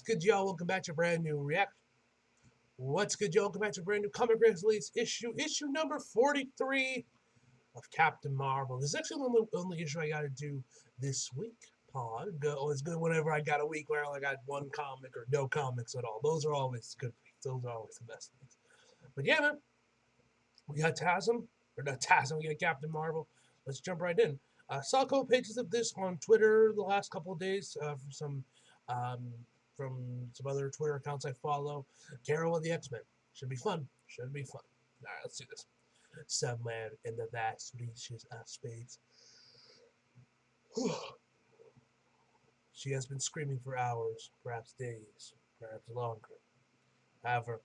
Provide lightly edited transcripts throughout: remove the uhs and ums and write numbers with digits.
good, y'all? Welcome back to a brand new reaction. What's good, y'all? Welcome back to a brand new Comic Release issue number 43 of Captain Marvel. This is actually the only issue I got to do this week. It's good whenever I got a week where I only got one comic or no comics at all. Those are always good weeks. Those are always the best weeks. But yeah, man, we got Tasm, or not Tasm, we got Captain Marvel. Let's jump right in. Saw a couple pages of this on Twitter the last couple of days um, from some other Twitter accounts I follow. Carol and the X-Men. Should be fun. Should be fun. All right, let's do this. Somewhere in the vast reaches of space. She has been screaming for hours, perhaps days, perhaps longer. However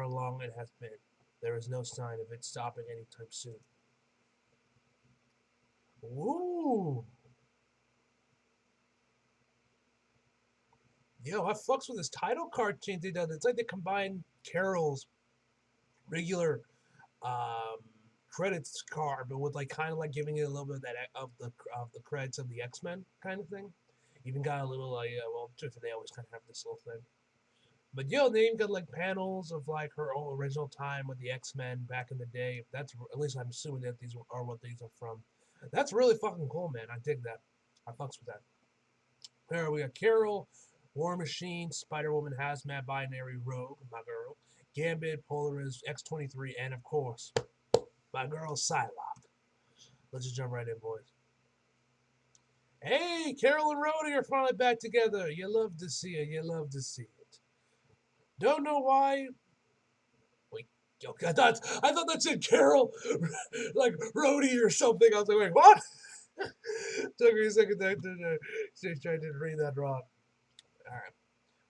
long it has been, there is no sign of it stopping anytime soon. Ooh. Yo, I fucks with this title card change they done. It's like they combined Carol's regular credits card, but with like kind of like giving it a little bit of that of the credits of the X-Men kind of thing. Even got a little like well, they always kind of have this little thing. But yo, they even got like panels of like her own original time with the X-Men back in the day. That's at least I'm assuming that these are what these are from. That's really fucking cool, man. I dig that. I fucks with that. There we got Carol, War Machine, Spider-Woman, Hazmat, Binary, Rogue, my girl, Gambit, Polaris, X-23, and of course, my girl Psylocke. Let's just jump right in, boys. Hey, Carol and Rhodey are finally back together. You love to see it. You love to see it. Don't know why. Wait, I thought that said Carol, like Rhodey or something. I was like, wait, what? Took me a second to try to read that wrong. All right.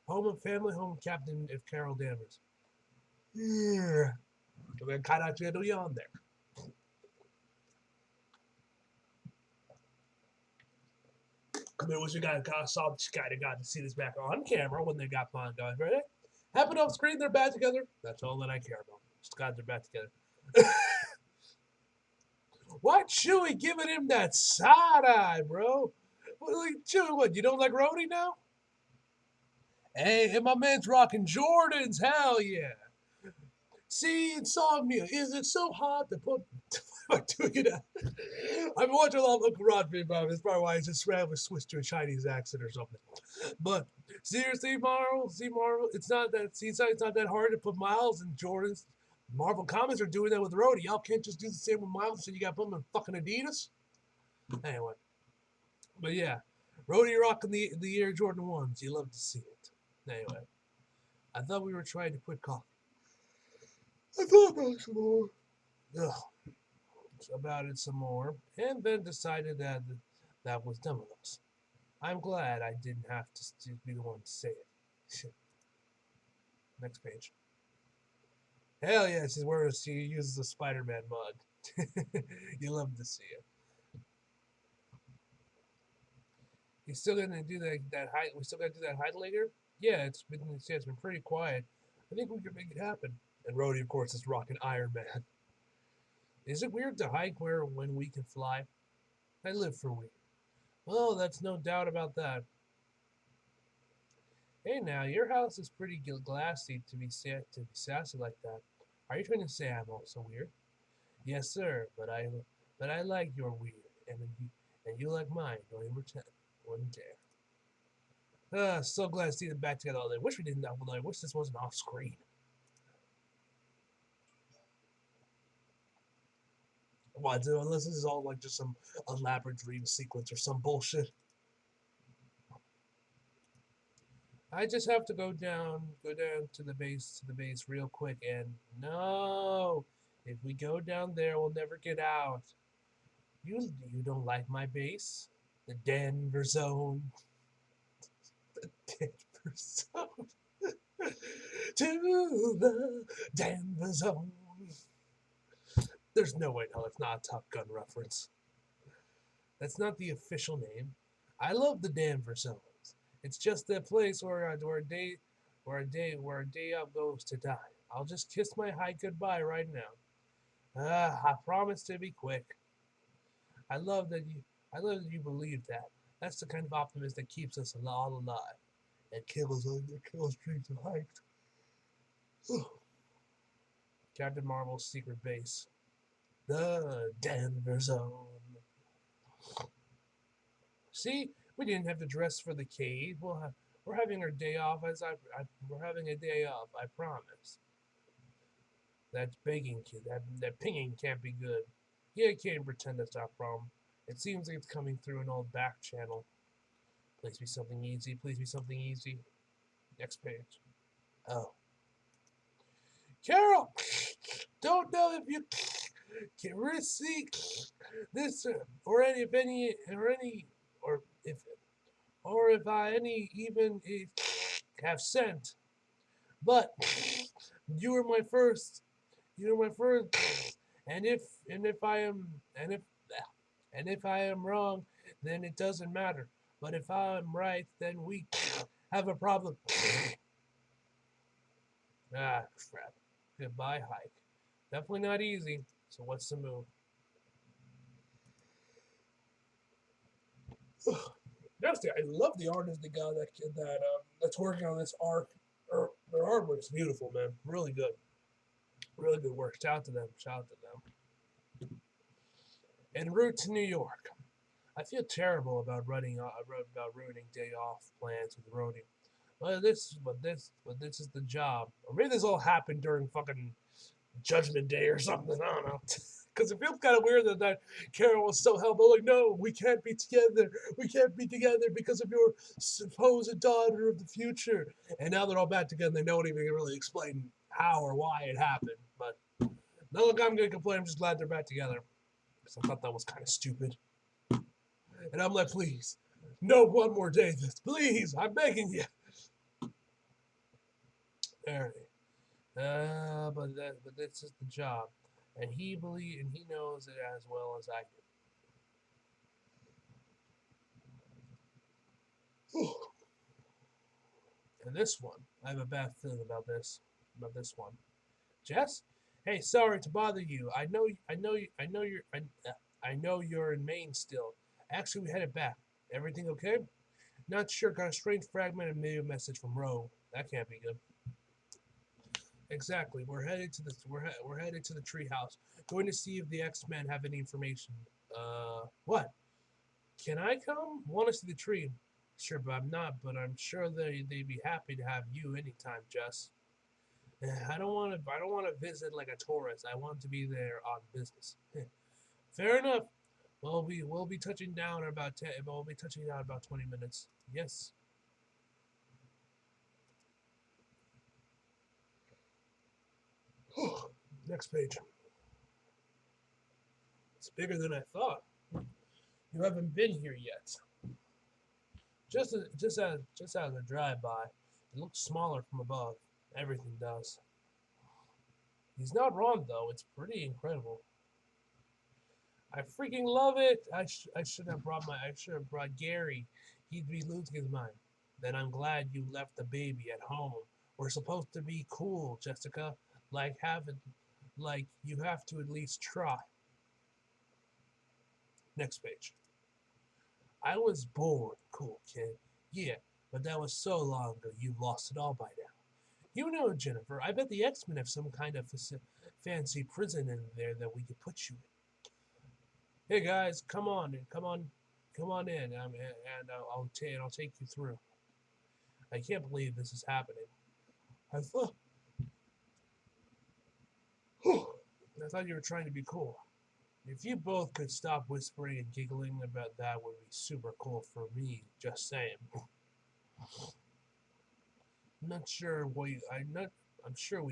Home and family, home captain of Carol Danvers. Yeah. We're kind of to do on there. I mean, wish we got saw this guy got to see this back on camera when they got fun guys, right? Happened off screen, they're back together. That's all that I care about. Just glad they're back together. Why Chewie giving him that side eye, bro? Chewie, what? You don't like Rhodey now? Hey, and my man's rocking Jordans. Hell yeah. See, insomnia. Is it so hot to put? I'm doing it. I've been watching a lot of Uncle Rod videos. That's probably why I just randomly switched to a Chinese accent or something. But seriously, Marvel, it's not that. See, it's not that hard to put Miles and Jordan's. Marvel Comics are doing that with Rhodey. Y'all can't just do the same with Miles, so you got to put them in fucking Adidas. Anyway, but yeah, Rhodey rocking the Air Jordan 1s. You love to see it. Anyway, I thought we were trying to quit coffee. I thought about some more. Ugh. About it some more, and then decided that that was done with us. I'm glad I didn't have to be the one to say it. Shit. Next page. Hell yeah, she uses the Spider-Man mug. You love to see it. You still gonna do that hide? We still gotta do that hide later? Yeah, it's been pretty quiet. I think we can make it happen. And Rhodey, of course, is rocking Iron Man. Is it weird to hike when we can fly? I live for weird. Well, that's no doubt about that. Hey, now your house is pretty glassy to be sassy like that. Are you trying to say I'm also weird? Yes, sir. But I like your weird, and you like mine. Don't even pretend. Wouldn't dare. So glad to see them back together. I wish we didn't. I wish this wasn't off screen. What? Unless this is all like just some elaborate dream sequence or some bullshit. I just have to go down to the base real quick. And no, if we go down there, we'll never get out. You don't like my base, the Denver Zone, the Denver Zone, to the Denver Zone. There's no way, no, that's not a Top Gun reference. That's not the official name. I love the Denver Zones. It's just that place where a day up goes to die. I'll just kiss my high goodbye right now. I promise to be quick. I love that you believe that. That's the kind of optimism that keeps us all alive. and kill streaks are hyped. Captain Marvel's secret base, the Denver Zone. See, we didn't have to dress for the cave. We're having our day off. We're having a day off. I promise. That begging kid, that pinging can't be good. Yeah, I can't pretend that's our problem. It seems like it's coming through an old back channel. Please be something easy. Please be something easy. Next page. Oh. Carol! Don't know if you can receive this or any if any or any or if I any even have sent. But you were my first and if I am and if I am wrong, then it doesn't matter. But if I'm right, then we have a problem. Ah, crap. Goodbye, hike. Definitely not easy. So what's the move? I love the artist, the guy that's working on this arc. Their artwork's beautiful, man. Really good. Really good work. Shout out to them. Shout out to them. En route to New York. I feel terrible about ruining day off plans with Rhodey. But this is the job. Or maybe this all happened during fucking Judgment Day or something. I don't know. Because it feels kind of weird that Carol was so helpful. Like, no, we can't be together. We can't be together because of your supposed daughter of the future. And now they're all back together. And they don't even really explain how or why it happened. But no, look, I'm going to complain. I'm just glad they're back together. Because I thought that was kind of stupid. And I'm like, please, no one more day this. Please, I'm begging you. Alright. But this is the job. And he knows it as well as I do. And this one, I have a bad feeling about this one. Jess? Hey, sorry to bother you. I know you're in Maine still. Actually, we headed back. Everything okay? Not sure. Got a strange fragmented video message from Roe. That can't be good. Exactly. We're headed to the treehouse. Going to see if the X-Men have any information. What? Can I come? Want to see the tree? Sure, but I'm not. But I'm sure they'd be happy to have you anytime, Jess. I don't want to visit like a tourist. I want to be there on business. Fair enough. We'll be touching down in about 20 minutes. Yes. Next page. It's bigger than I thought. You haven't been here yet. Just as a drive-by, it looks smaller from above. Everything does. He's not wrong though. It's pretty incredible. I freaking love it. I should have brought Gary. He'd be losing his mind. Then I'm glad you left the baby at home. We're supposed to be cool, Jessica. Like you have to at least try. Next page. I was born cool, kid. Yeah, but that was so long ago. You've lost it all by now. You know, Jennifer. I bet the X-Men have some kind of fancy prison in there that we could put you in. Hey guys, come on in, and I'll take you through. I can't believe this is happening. I thought you were trying to be cool. If you both could stop whispering and giggling about that would be super cool for me. Just saying. I'm sure we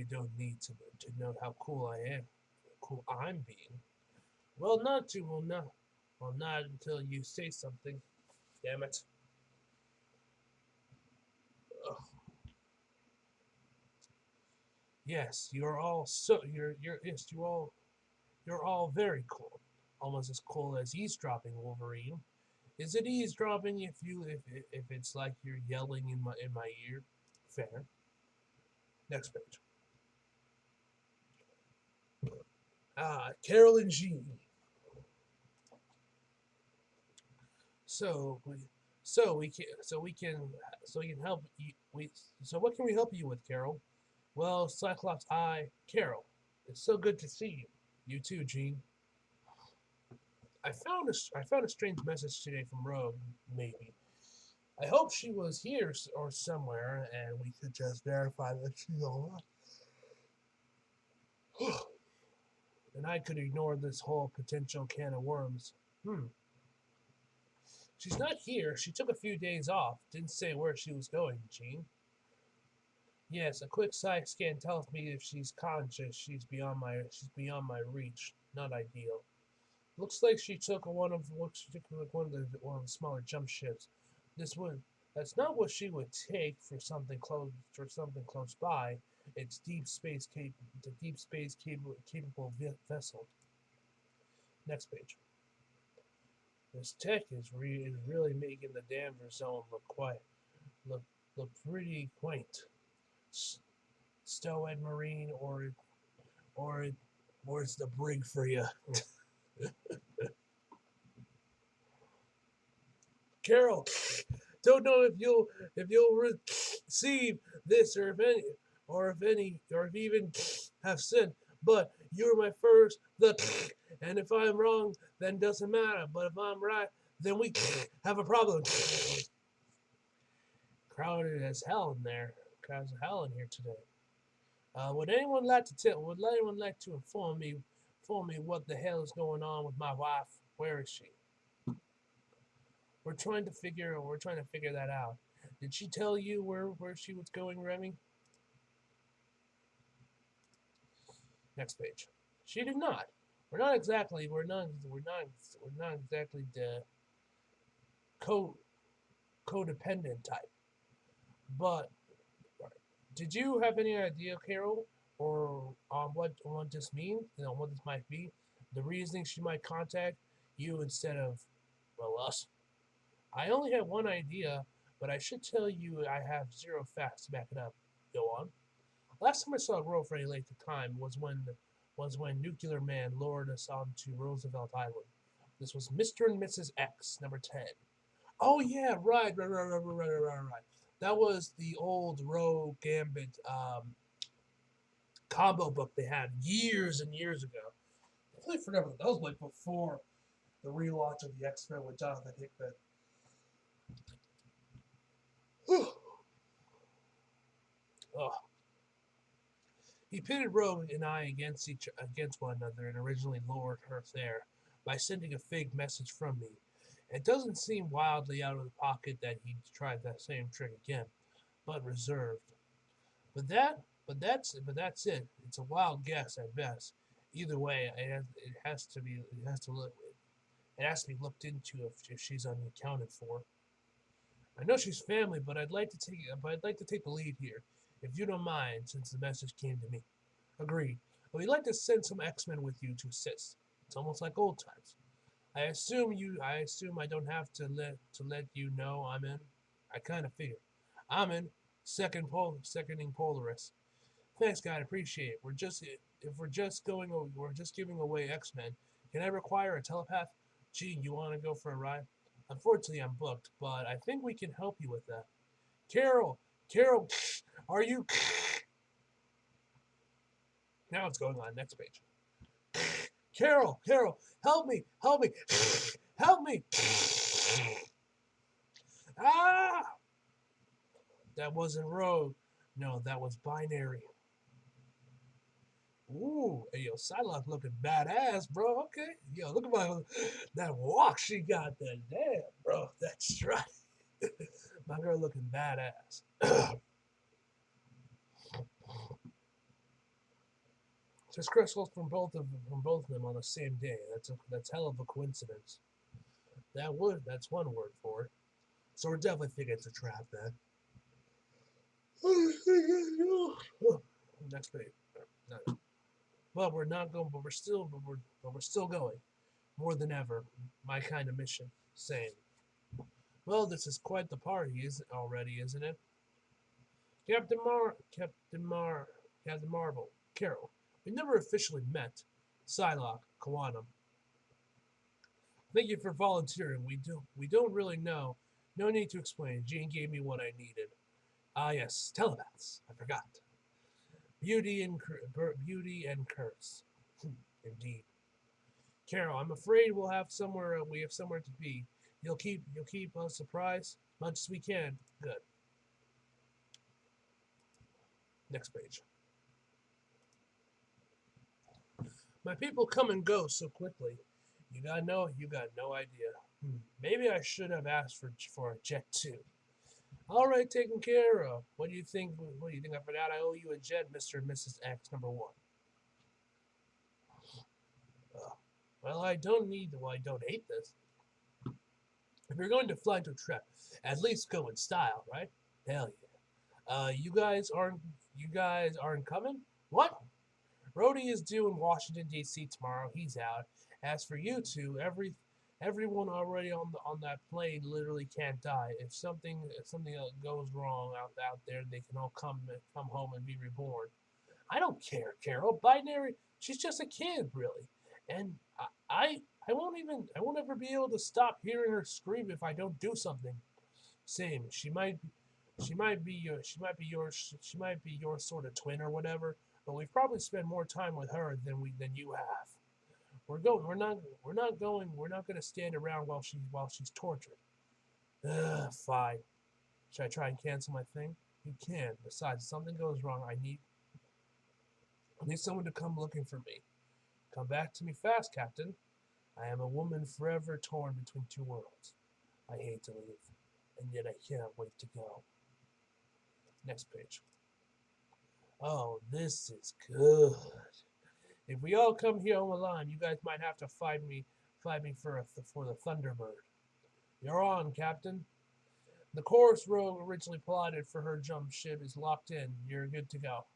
don't need to know how cool I am. Cool I'm being. Not until you say something. Damn it. Ugh. Yes, you're all very cool. Almost as cool as eavesdropping, Wolverine. Is it eavesdropping if it's like you're yelling in my ear? Fair. Next page. Carol and Jean. So So we can help you. So what can we help you with, Carol? Well, Cyclops, Carol, it's so good to see you. You too, Jean. I found a strange message today from Rogue. Maybe I hope she was here or somewhere, and we could just verify that she's alive. And I could ignore this whole potential can of worms. Hmm. She's not here. She took a few days off. Didn't say where she was going, Jean. Yes, a quick psych scan tells me if she's conscious, she's beyond my reach. Not ideal. Looks like she took like one of the smaller jump ships. This one that's not what she would take for something close by. It's deep space capable vessel. Next page. This tech is really making the Danvers zone look look pretty quaint. Stow-Ed Marine or or it's the brig for you. Carol, don't know if you'll receive this or if even have sent, but you're my first and if I'm wrong, then doesn't matter. But if I'm right, then we have a problem. Crowded as hell in there. Crowded as hell in here today. Would anyone like to inform me what the hell is going on with my wife? Where is she? We're trying to figure that out. Did she tell you where she was going, Remy? Next page. She did not. We're not exactly the co codependent type. But did you have any idea, Carol, or what this means? You know what this might be? The reasoning she might contact you instead of us. I only have one idea, but I should tell you I have zero facts to back it up. Go on. Last time I saw a girl for any length of time was when Nuclear Man lured us onto Roosevelt Island. This was Mr. and Mrs. X, number 10. Oh yeah, right. That was the old Rogue Gambit combo book they had years and years ago. I completely forgot that. That was like before the relaunch of the X-Men with Jonathan Hickman. Oh. He pitted Rogue and I against one another and originally lured her there by sending a fake message from me. It doesn't seem wildly out of the pocket that he'd tried that same trick again, but reserved. But that's it. It's a wild guess at best. Either way, it has to be looked into if she's unaccounted for. I know she's family, but I'd like to take the lead here, if you don't mind, since the message came to me. Agreed. But we'd like to send some X-Men with you to assist. It's almost like old times. I assume I don't have to let you know I'm in. I kind of figured. I'm in. Seconding Polaris. Thanks, God. Appreciate it. We're just giving away X-Men. Can I require a telepath? Gene, you want to go for a ride? Unfortunately, I'm booked, but I think we can help you with that. Carol, are you? Now it's going on. Next page. Carol, help me, help me. Ah! That wasn't Rogue. No, that was Binary. Ooh, hey, yo, Psylocke looking badass, bro. Okay, yo, look at that walk she got there. Damn, bro, that's right. My girl looking badass. Just crystals from both of them on the same day. That's hell of a coincidence. That's one word for it. So we're definitely thinking it's a trap then. Next page. No. But we're not going. But we're still going. More than ever, my kind of mission. Same. Well, this is quite the party, isn't it? Captain Marvel, Carol. We never officially met. Psylocke, Kawanam. Thank you for volunteering. We don't really know No need to explain. Jean gave me what I needed. Ah, yes, telepaths. I forgot. Beauty and curse. Indeed. Carol, I'm afraid we have somewhere to be. You'll keep us surprised as much as we can. Good. Next page. My people come and go so quickly. You got no idea. Maybe I should have asked for a jet too. All right, taken care of. What do you think? What do you think? I forgot I owe you a jet, Mr. and Mrs. X number one. Uh, well, I don't hate this. If you're going to fly to a trip, at least go in style, right? Hell yeah. You guys aren't coming? What? Rhodey is due in Washington D.C. tomorrow. He's out. As for you two, everyone already on that plane literally can't die. If something goes wrong out there, they can all come home and be reborn. I don't care, Carol. Binary. She's just a kid, really. And I won't ever be able to stop hearing her scream if I don't do something. Same. She might be your sort of twin or whatever. But we've probably spent more time with her than you have. We're not going to stand around while she's tortured. Ugh, fine. Should I try and cancel my thing? You can. Besides, if something goes wrong, I need someone to come looking for me. Come back to me fast, Captain. I am a woman forever torn between two worlds. I hate to leave, and yet I can't wait to go. Next page. Oh, this is good. If we all come here on the line, you guys might have to fight me for the Thunderbird. You're on, Captain. The course Rogue originally plotted for her jump ship is locked in. You're good to go.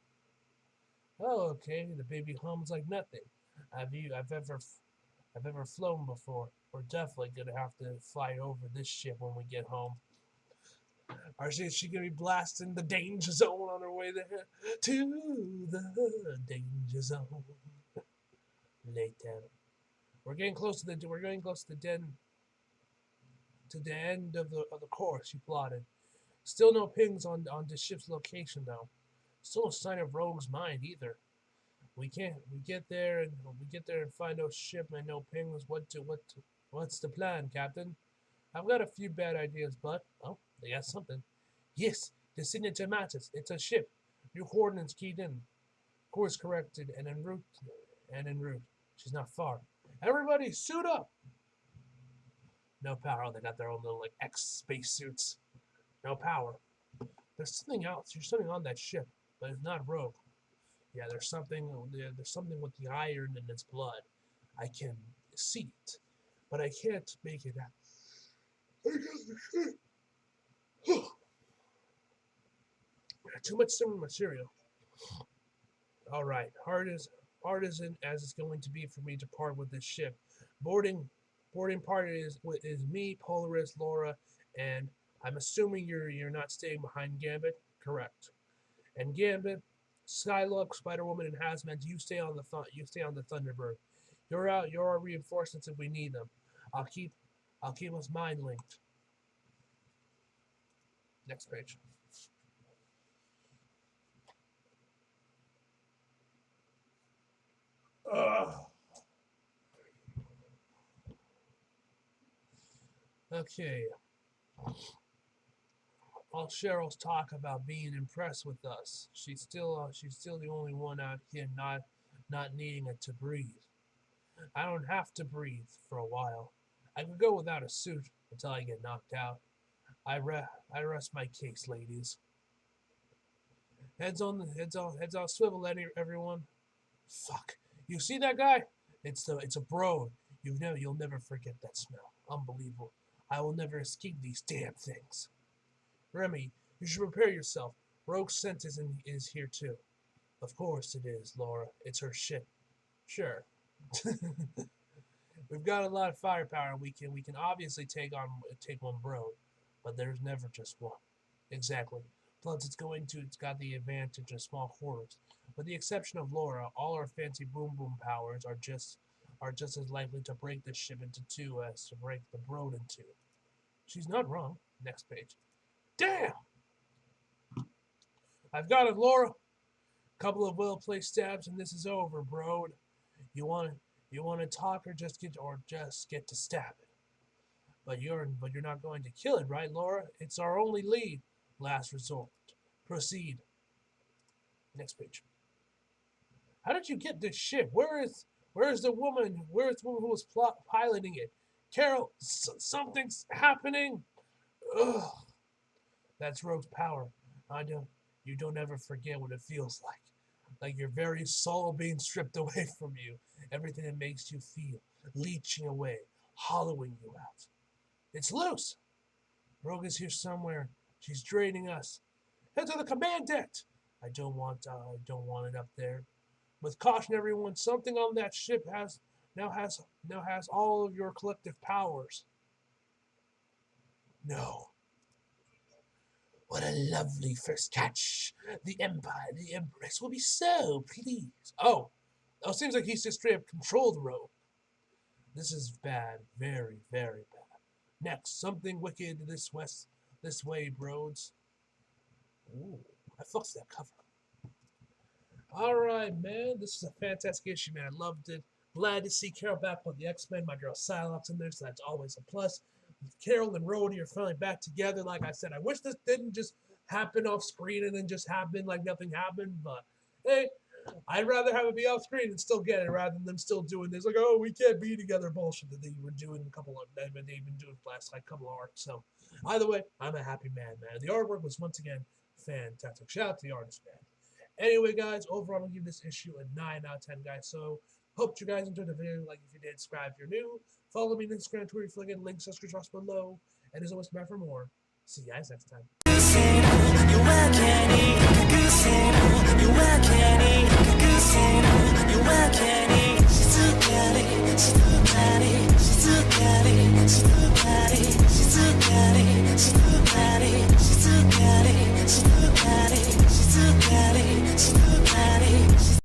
Oh, okay. The baby hums like nothing. I've ever flown before. We're definitely gonna have to fly over this ship when we get home. Is she gonna be blasting the danger zone on her way there? To the danger zone. Later. We're getting close to the end of the course you plotted. Still no pings on the ship's location though. Still no sign of Rogue's mind either. We get there and find no ship and no pings. What's the plan, Captain? I've got a few bad ideas, but they got something. Yes, the signature matches. It's a ship. New coordinates keyed in. Course corrected and en route. And en route. She's not far. Everybody, suit up. No power. They got their own little like X spacesuits. No power. There's something else. There's something on that ship, but it's not Rogue. Yeah, there's something. There's something with the iron in its blood. I can see it, but I can't make it out. Too much similar material. All right, hard as it's going to be for me to part with this ship. Boarding boarding party is me, Polaris, Laura, and I'm assuming you're not staying behind Gambit. Correct. And Gambit, Skylock, Spider Woman, and Hazmat, you stay on the Thunderbird. You're out. You're our reinforcements if we need them. I'll keep I'll keep us mind linked. Next page. Ugh. Okay. All Cheryl's talk about being impressed with us. She's still the only one out here not needing it to breathe. I don't have to breathe for a while. I could go without a suit until I get knocked out. I rest my case, ladies. Heads on swivel, everyone. Fuck. You see that guy? It's a bro. You'll never forget that smell. Unbelievable. I will never escape these damn things. Remy, you should prepare yourself. Rogue scent is here too. Of course it is, Laura. It's her ship. Sure. We've got a lot of firepower. We can obviously take one bro, but there's never just one. Exactly. Plus, it's got the advantage of small quarters. With the exception of Laura, all our fancy boom boom powers are just as likely to break the ship into two as to break the Broad in two. She's not wrong. Next page. Damn! I've got it, Laura. Couple of well-placed stabs and this is over, bro. You want to talk or just get to stab it. But you're not going to kill it, right, Laura? It's our only lead. Last resort. Proceed. Next page. How did you get this ship? Where is the woman? Where is the woman who was piloting it? Carol, something's happening. Ugh. That's Rogue's power. You don't ever forget what it feels like. Like your very soul being stripped away from you. Everything it makes you feel. Leeching away. Hollowing you out. It's loose. Rogue is here somewhere. She's draining us. Head to the command deck. I don't want it up there. With caution, everyone. Something on that ship now has all of your collective powers. No. What a lovely first catch. The Empress will be so pleased. Oh, seems like he's just straight up controlled Rogue. This is bad. Very, very bad. Next, something wicked this way, Broads. Ooh, I fucks that cover. Alright, man. This is a fantastic issue, man. I loved it. Glad to see Carol back on the X-Men. My girl Psylocke in there, so that's always a plus. Carol and Rhodey are finally back together. Like I said, I wish this didn't just happen off screen and then just happen like nothing happened. But hey, I'd rather have it be off screen and still get it rather than them still doing this like, oh, we can't be together bullshit that they were doing they've been doing for the last couple of arcs. So either way, I'm a happy man. The artwork was once again fantastic. Shout out to the artist, man. Anyway, guys, overall, I'm going to give this issue a 9 out of 10, guys. So, hope you guys enjoyed the video. Like if you did, subscribe if you're new. Follow me on Instagram, Twitter, if you like it. Links, subscribe below. And as always, back for more. See you guys next time.